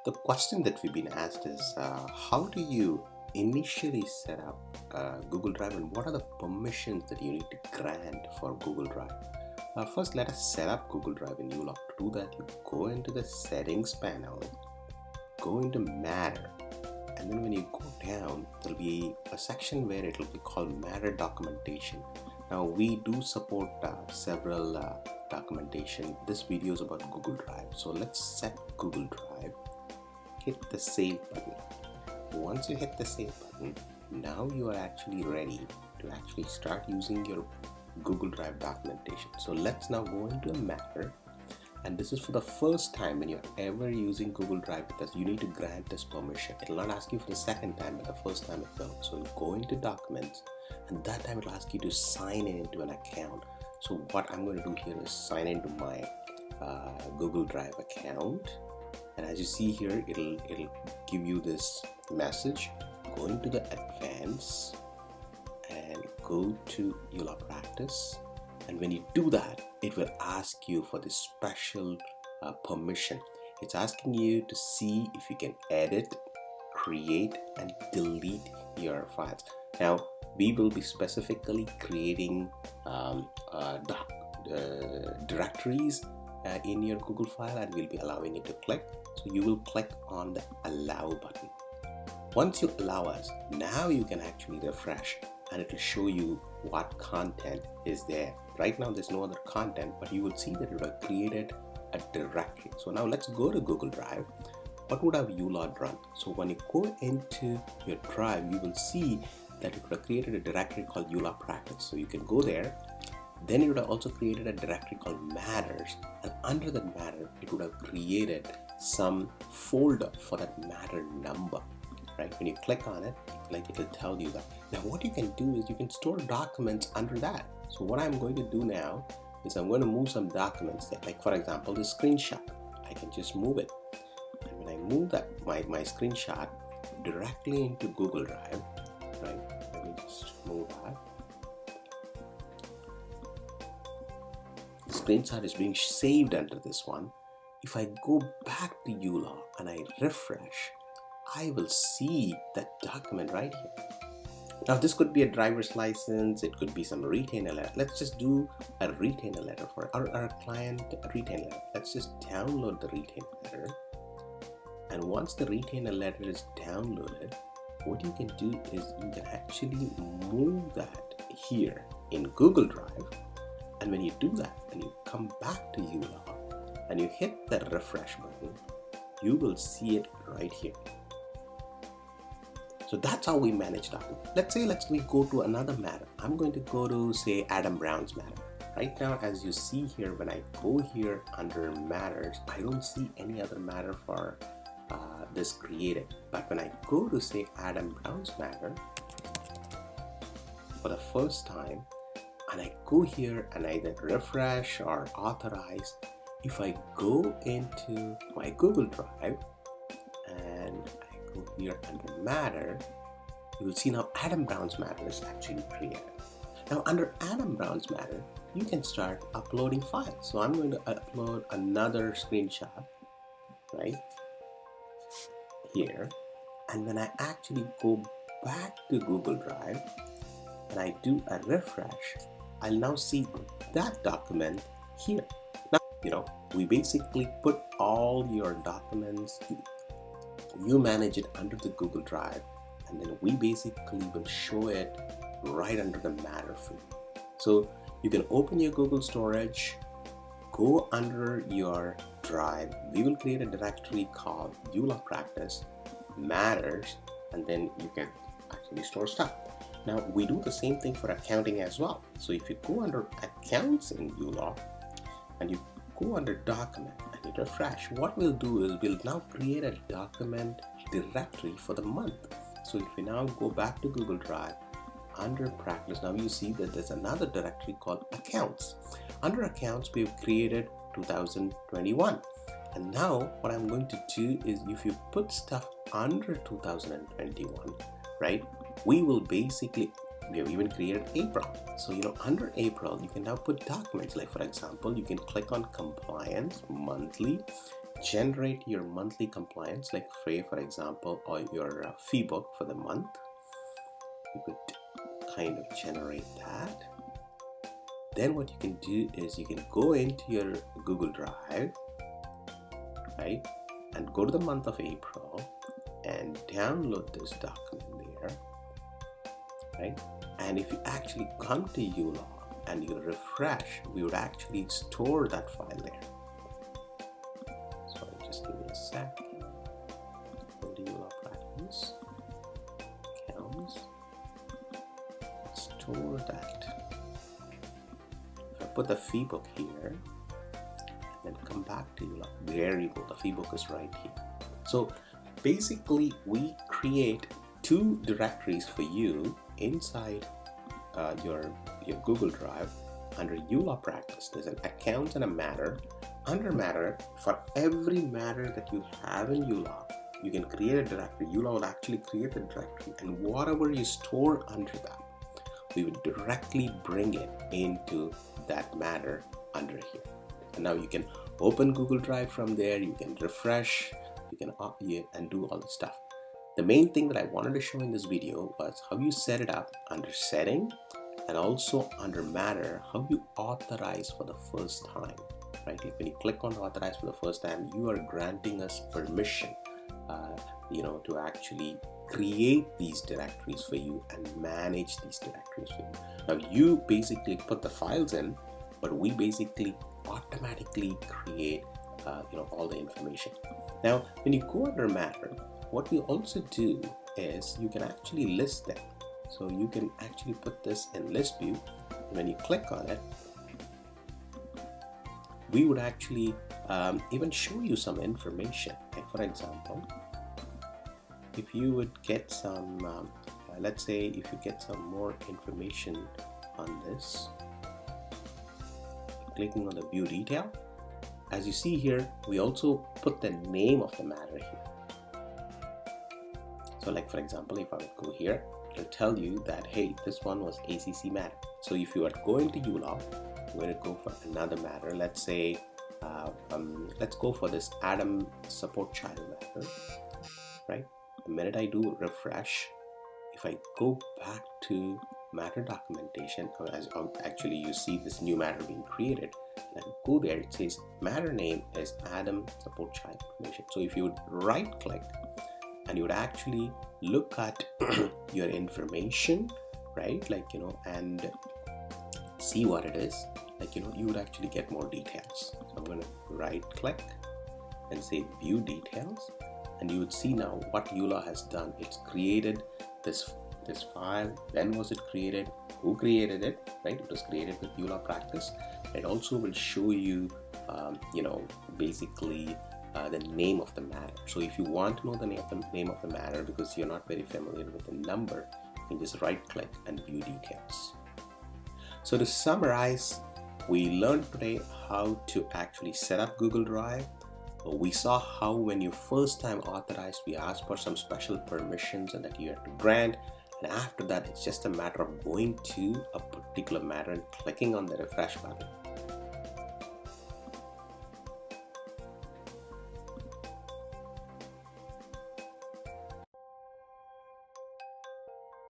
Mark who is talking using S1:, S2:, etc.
S1: The question that we've been asked is how do you initially set up Google Drive, and what are the permissions that you need to grant for Google Drive? First, let us set up Google Drive in uLaw. To do that, you go into the settings panel, go into Matter, and then when you go down, there'll be a section where it will be called Matter Documentation. Now, we do support several documentation. This video is about Google Drive. So let's set Google Drive. Hit the save button. Once you hit the save button, now you are actually ready to actually start using your Google Drive documentation. So let's now go into Matter, and this is for the first time when you're ever using Google Drive with us. You need to grant this permission. It will not ask you for the second time, but the first time it will. So you go into Documents, and that time it will ask you to sign in into an account. So what I'm going to do here is sign into my Google Drive account. And as you see here, it'll give you this message. Go into the Advanced and go to uLawPractice. And when you do that, it will ask you for this special permission. It's asking you to see if you can edit, create, and delete your files. Now, we will be specifically creating directories in your Google file, and we'll be allowing it to click. So you will click on the Allow button. Once you allow us, now you can actually refresh, and it will show you what content is there. Right now there's no other content, but you will see that it will have created a directory. So now let's go to Google Drive. What would have uLaw run? So when you go into your drive, you will see that it would have created a directory called uLawPractice. So you can go there. Then it would have also created a directory called Matters, and under the Matter, it would have created some folder for that Matter number. Right? When you click on it, like, it will tell you that. Now what you can do is you can store documents under that. So what I'm going to do now is I'm going to move some documents there. Like for example, this screenshot, I can just move it. And when I move that, my screenshot directly into Google Drive, right? Let me just move that. The screenshot is being saved under this one. If I go back to uLaw and I refresh, I will see that document right here. Now this could be a driver's license, it could be some retainer letter. Let's just do a retainer letter for our client retainer letter. Let's just download the retainer letter. And once the retainer letter is downloaded, what you can do is you can actually move that here in Google Drive. And when you do that, and you come back to uLaw and you hit the refresh button, you will see it right here. So that's how we manage documents. Let's say we go to another matter. I'm going to go to, say, Adam Brown's matter. Right now, as you see here, when I go here under matters, I don't see any other matter for this created. But when I go to, say, Adam Brown's matter for the first time, and I go here and I either refresh or authorize, if I go into my Google Drive and I go here under Matter, you will see now Adam Brown's matter is actually created. Now under Adam Brown's matter, you can start uploading files. So I'm going to upload another screenshot right here, and when I actually go back to Google Drive and I do a refresh, I'll now see that document here. Now, we basically put all your documents, you manage it under the Google Drive, and then we basically will show it right under the Matter field. So you can open your Google storage, go under your drive, we will create a directory called uLawPractice, Matters, and then you can actually store stuff. Now we do the same thing for accounting as well. So if you go under accounts in uLaw and you go under document and you refresh, what we'll do is we'll now create a document directory for the month. So if you now go back to Google Drive under practice, now you see that there's another directory called accounts. Under accounts, we've created 2021. And now what I'm going to do is if you put stuff under 2021, right, we will basically, we have even created April. So under April you can now put documents, like for example you can click on compliance monthly generate your monthly compliance, like for example, or your fee book for the month. You could kind of generate that. Then what you can do is you can go into your Google Drive, right, and go to the month of April and download this document there, right? And if you actually come to uLaw and you refresh, we would actually store that file there. So just give me a sec. Go to uLawPractice, accounts, store that. If I put the fee book here, then come back to uLaw. There you go, the fee book is right here. So basically we create two directories for you inside your Google Drive. Under uLawPractice, there's an account and a matter. Under matter, for every matter that you have in uLaw, you can create a directory. uLaw will actually create the directory, and whatever you store under that, we will directly bring it into that matter under here. And now you can open Google Drive from there, you can refresh, you can and do all the stuff. The main thing that I wanted to show in this video was how you set it up under setting, and also under matter, how you authorize for the first time, right? Like when you click on authorize for the first time, you are granting us permission, to actually create these directories for you and manage these directories for you. Now you basically put the files in, but we basically automatically create, all the information. Now, when you go under matter, what we also do is you can actually list them. So you can actually put this in list view. When you click on it, we would actually even show you some information. Like for example, if you would get some, let's say if you get some more information on this, clicking on the view detail, as you see here, we also put the name of the matter here. So like for example, if I would go here, it'll tell you that, hey, this one was ACC matter. So if you are going to uLaw, you're going to go for another matter. Let's say, let's go for this Adam support child matter, right? The minute I do refresh, if I go back to matter documentation, as actually you see this new matter being created, and go there, it says matter name is Adam support child information. So if you would right click and you would actually look at your information, right, and see what it is, you would actually get more details. So I'm going to right click and say view details, and you would see now what uLaw has done. It's created this file. When was it created? Who created it? Right? It was created with uLawPractice. It also will show you, basically the name of the matter. So if you want to know the name of the matter because you're not very familiar with the number, you can just right click and view details. So to summarize, we learned today how to actually set up Google Drive. We saw how when you first time authorized, we asked for some special permissions and that you have to grant. And after that, it's just a matter of going to a particular matter and clicking on the refresh button.